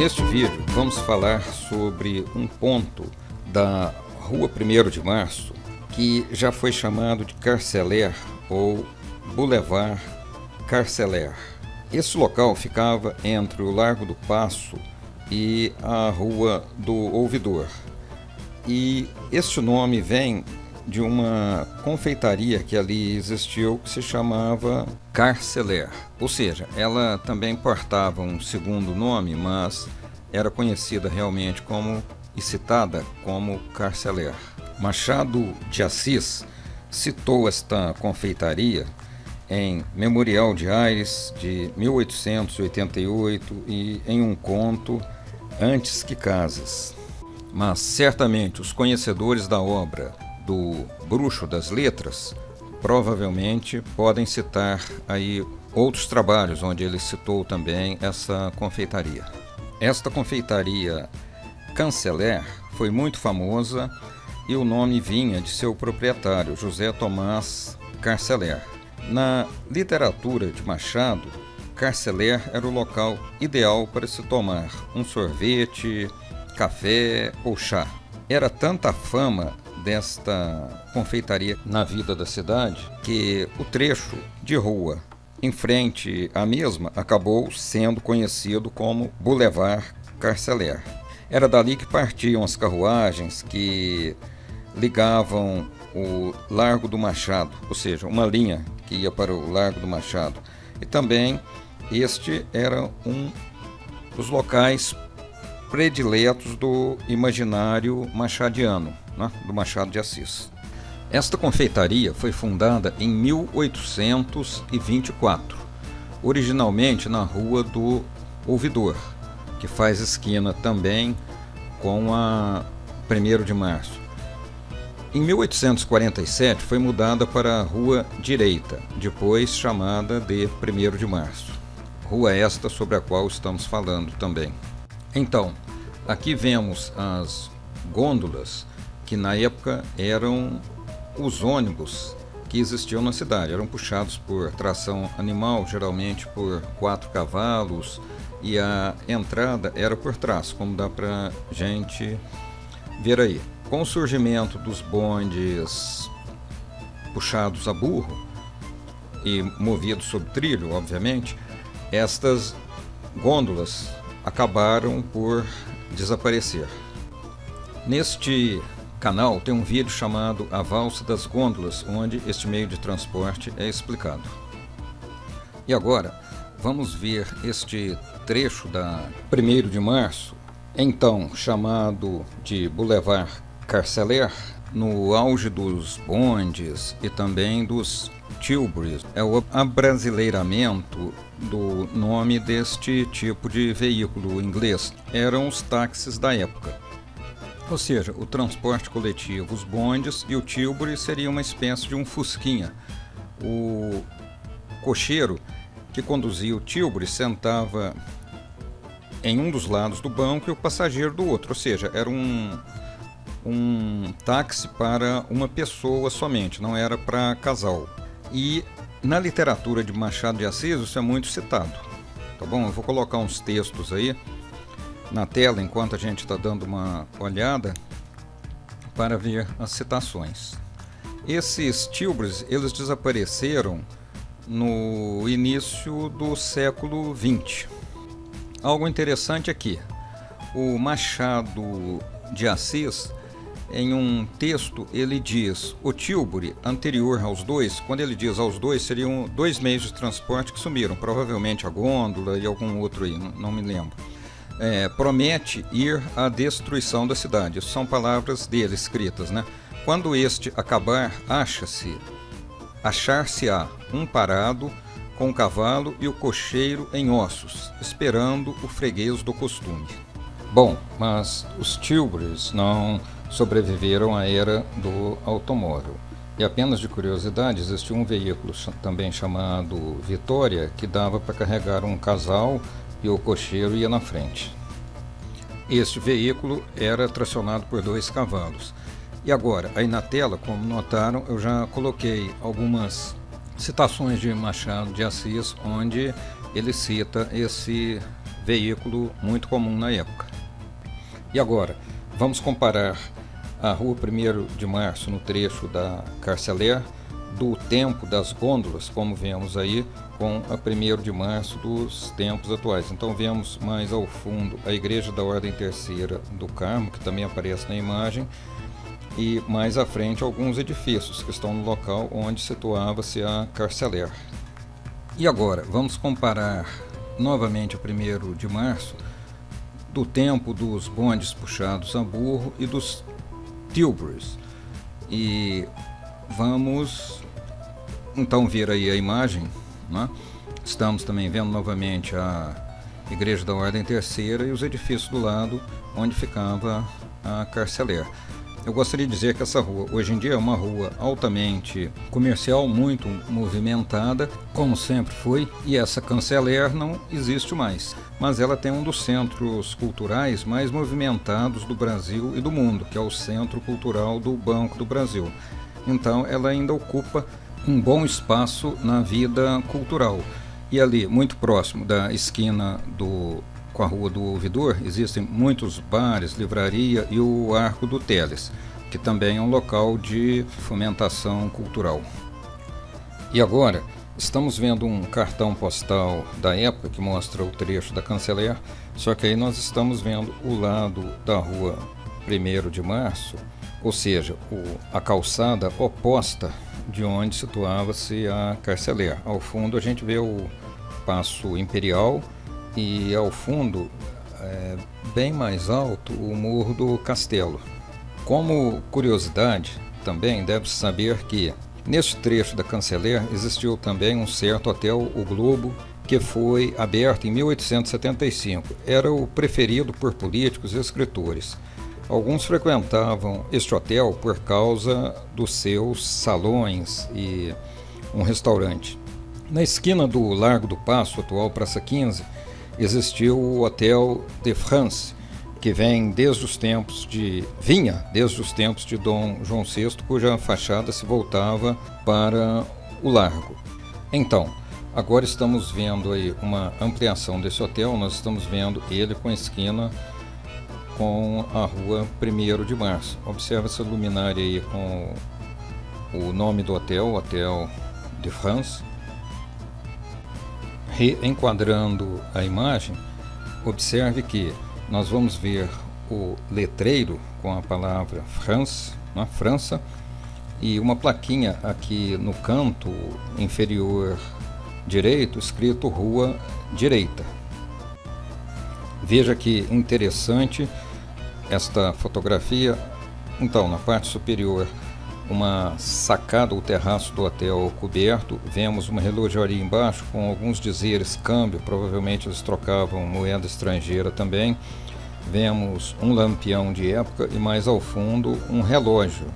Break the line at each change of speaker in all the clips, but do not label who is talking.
Neste vídeo vamos falar sobre um ponto da Rua 1º de Março que já foi chamado de Carceller ou Boulevard Carceller. Esse local ficava entre o Largo do Paço e a Rua do Ouvidor. E este nome vem de uma confeitaria que ali existiu que se chamava Carceller. Ou seja, ela também portava um segundo nome, mas era conhecida realmente como e citada como Carceller. Machado de Assis citou esta confeitaria em Memorial de Aires de 1888 e em um conto Antes que Cases. Mas certamente os conhecedores da obra do Bruxo das Letras provavelmente podem citar aí outros trabalhos onde ele citou também essa confeitaria. Esta confeitaria Carceller foi muito famosa e o nome vinha de seu proprietário, José Tomás Carceller. Na literatura de Machado, Carceller era o local ideal para se tomar um sorvete, café ou chá. Era tanta a fama desta confeitaria na vida da cidade que o trecho de rua em frente à mesma acabou sendo conhecido como Boulevard Carceller. Era dali que partiam as carruagens que ligavam o Largo do Machado, ou seja, uma linha que ia para o Largo do Machado. E também este era um dos locais prediletos do imaginário machadiano, né, do Machado de Assis. Esta confeitaria foi fundada em 1824, originalmente na Rua do Ouvidor, que faz esquina também com a 1º de Março. Em 1847 foi mudada para a Rua Direita, depois chamada de 1º de Março. Rua esta sobre a qual estamos falando também. Então, aqui vemos as gôndolas que na época eram os ônibus que existiam na cidade. Eram puxados por tração animal, geralmente por 4 cavalos, e a entrada era por trás, como dá pra gente ver aí. Com o surgimento dos bondes puxados a burro e movidos sob trilho, obviamente, estas gôndolas acabaram por desaparecer. Neste canal tem um vídeo chamado A Valsa das Gôndolas, onde este meio de transporte é explicado. E agora vamos ver este trecho da 1º de Março, então chamado de Boulevard Carceller, no auge dos bondes e também dos tilburys. É o abrasileiramento do nome deste tipo de veículo inglês. Eram os táxis da época. Ou seja, o transporte coletivo, os bondes, e o tilbury seria uma espécie de um fusquinha. O cocheiro que conduzia o tilbury sentava em um dos lados do banco e o passageiro do outro, ou seja, era um táxi para uma pessoa somente, não era para casal. E na literatura de Machado de Assis isso é muito citado, tá bom? Eu vou colocar uns textos aí na tela enquanto a gente está dando uma olhada para ver as citações. Esses tilburys, eles desapareceram no início do século XX. Algo interessante aqui, o Machado de Assis, em um texto, ele diz o tilbury anterior aos dois. Quando ele diz aos dois, seriam 2 meios de transporte que sumiram, provavelmente a gôndola e algum outro aí, não me lembro. Promete ir à destruição da cidade. Isso são palavras dele escritas, né? Quando este acabar, achar-se-á um parado com o cavalo e o cocheiro em ossos, esperando o freguês do costume. Bom, mas os tilburys não sobreviveram à era do automóvel. E apenas de curiosidade, existia um veículo também chamado Vitória, que dava para carregar um casal e o cocheiro ia na frente. Este veículo era tracionado por 2 cavalos. E agora, aí na tela, como notaram, eu já coloquei algumas citações de Machado de Assis, onde ele cita esse veículo muito comum na época. E agora, vamos comparar a Rua 1º de Março no trecho da Carceller do tempo das gôndolas, como vemos aí, com a 1º de Março dos tempos atuais. Então vemos mais ao fundo a Igreja da Ordem Terceira do Carmo, que também aparece na imagem, e mais à frente alguns edifícios que estão no local onde situava-se a Carceller. E agora, vamos comparar novamente o 1º de Março do tempo dos bondes puxados a burro e dos tilburys. E vamos então ver aí a imagem, né? Estamos também vendo novamente a Igreja da Ordem Terceira e os edifícios do lado onde ficava a Carceller. Eu gostaria de dizer que essa rua hoje em dia é uma rua altamente comercial, muito movimentada, como sempre foi, e essa Carceller não existe mais. Mas ela tem um dos centros culturais mais movimentados do Brasil e do mundo, que é o Centro Cultural do Banco do Brasil. Então ela ainda ocupa um bom espaço na vida cultural. E ali, muito próximo da esquina com a Rua do Ouvidor, existem muitos bares, livraria e o Arco do Teles, que também é um local de fomentação cultural. E agora, estamos vendo um cartão postal da época que mostra o trecho da Carceller, só que aí nós estamos vendo o lado da Rua 1º de Março, ou seja, a calçada oposta de onde situava-se a Carceller. Ao fundo a gente vê o Paço Imperial e ao fundo, bem mais alto, o Morro do Castelo. Como curiosidade, também deve-se saber que neste trecho da Carceller existiu também um certo hotel, o Globo, que foi aberto em 1875. Era o preferido por políticos e escritores. Alguns frequentavam este hotel por causa dos seus salões e um restaurante. Na esquina do Largo do Paço, atual Praça 15, existiu o Hotel de France, que vinha desde os tempos de Dom João VI, cuja fachada se voltava para o largo. Então, agora estamos vendo aí uma ampliação desse hotel, nós estamos vendo ele com a esquina com a Rua 1º de Março. Observa essa luminária aí com o nome do hotel, Hotel de France. Reenquadrando a imagem, observe que nós vamos ver o letreiro com a palavra France, na França, e uma plaquinha aqui no canto inferior direito, escrito Rua Direita. Veja que interessante esta fotografia. Então, na parte superior, uma sacada ou terraço do hotel coberto, vemos uma relojaria embaixo com alguns dizeres câmbio, provavelmente eles trocavam moeda estrangeira também. Vemos um lampião de época e mais ao fundo um relógio,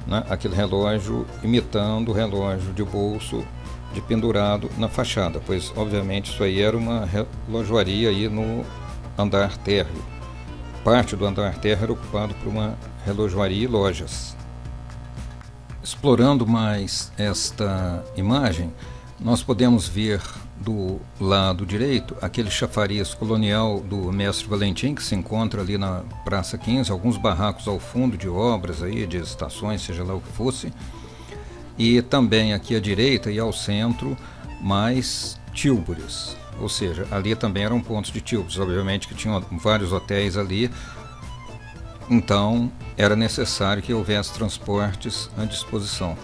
né? Aquele relógio imitando o relógio de bolso de pendurado na fachada, pois obviamente isso aí era uma relojaria aí no andar térreo. Parte do andar térreo era ocupado por uma relojaria e lojas. Explorando mais esta imagem, nós podemos ver do lado direito aquele chafariz colonial do Mestre Valentim, que se encontra ali na Praça 15, alguns barracos ao fundo de obras aí, de estações, seja lá o que fosse, e também aqui à direita e ao centro mais tilburys, ou seja, ali também eram pontos de tilburys, obviamente que tinham vários hotéis ali. Então, era necessário que houvesse transportes à disposição.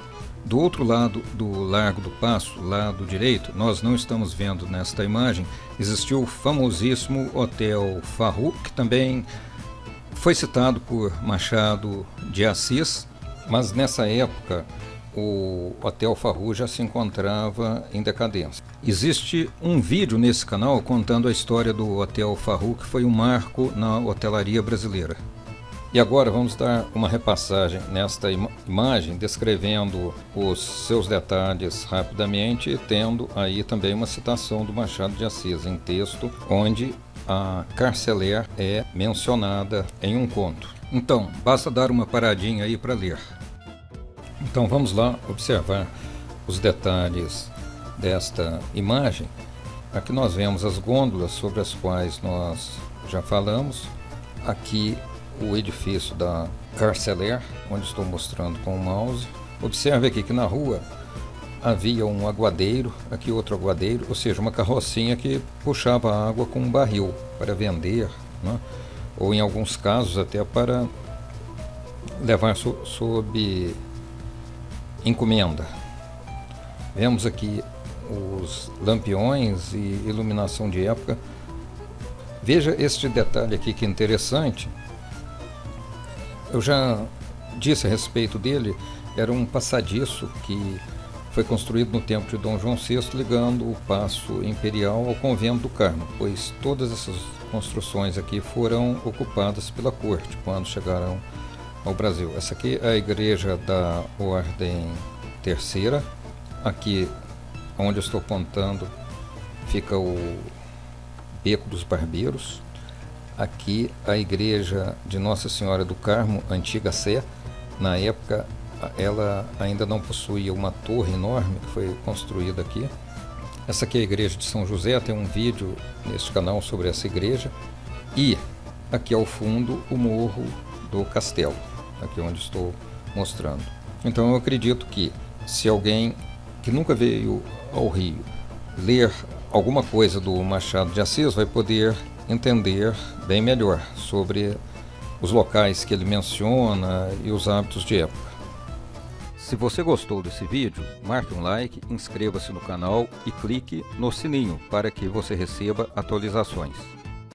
Do outro lado do Largo do Paço, lado direito, nós não estamos vendo nesta imagem, existiu o famosíssimo Hotel Farroux, que também foi citado por Machado de Assis, mas nessa época o Hotel Farroux já se encontrava em decadência. Existe um vídeo nesse canal contando a história do Hotel Farroux, que foi um marco na hotelaria brasileira. E agora vamos dar uma repassagem nesta imagem, descrevendo os seus detalhes rapidamente, tendo aí também uma citação do Machado de Assis em texto, onde a Carceller é mencionada em um conto. Então, basta dar uma paradinha aí para ler. Então vamos lá observar os detalhes desta imagem. Aqui nós vemos as gôndolas sobre as quais nós já falamos. Aqui o edifício da Carceller, onde estou mostrando com o mouse. Observe aqui que na rua havia um aguadeiro, aqui outro aguadeiro, ou seja, uma carrocinha que puxava água com um barril para vender, né? Ou em alguns casos até para levar sob encomenda. Vemos aqui os lampiões e iluminação de época. Veja este detalhe aqui que interessante. Eu já disse a respeito dele, era um passadiço que foi construído no tempo de Dom João VI, ligando o Paço Imperial ao Convento do Carmo, pois todas essas construções aqui foram ocupadas pela corte quando chegaram ao Brasil. Essa aqui é a igreja da Ordem Terceira. Aqui, onde eu estou apontando, fica o Beco dos Barbeiros. Aqui a igreja de Nossa Senhora do Carmo, antiga Sé. Na época ela ainda não possuía uma torre enorme que foi construída aqui. Essa aqui é a igreja de São José, tem um vídeo neste canal sobre essa igreja. E aqui ao fundo o Morro do Castelo, aqui onde estou mostrando. Então eu acredito que se alguém que nunca veio ao Rio ler alguma coisa do Machado de Assis vai poder entender bem melhor sobre os locais que ele menciona e os hábitos de época. Se você gostou desse vídeo, marque um like, inscreva-se no canal e clique no sininho para que você receba atualizações.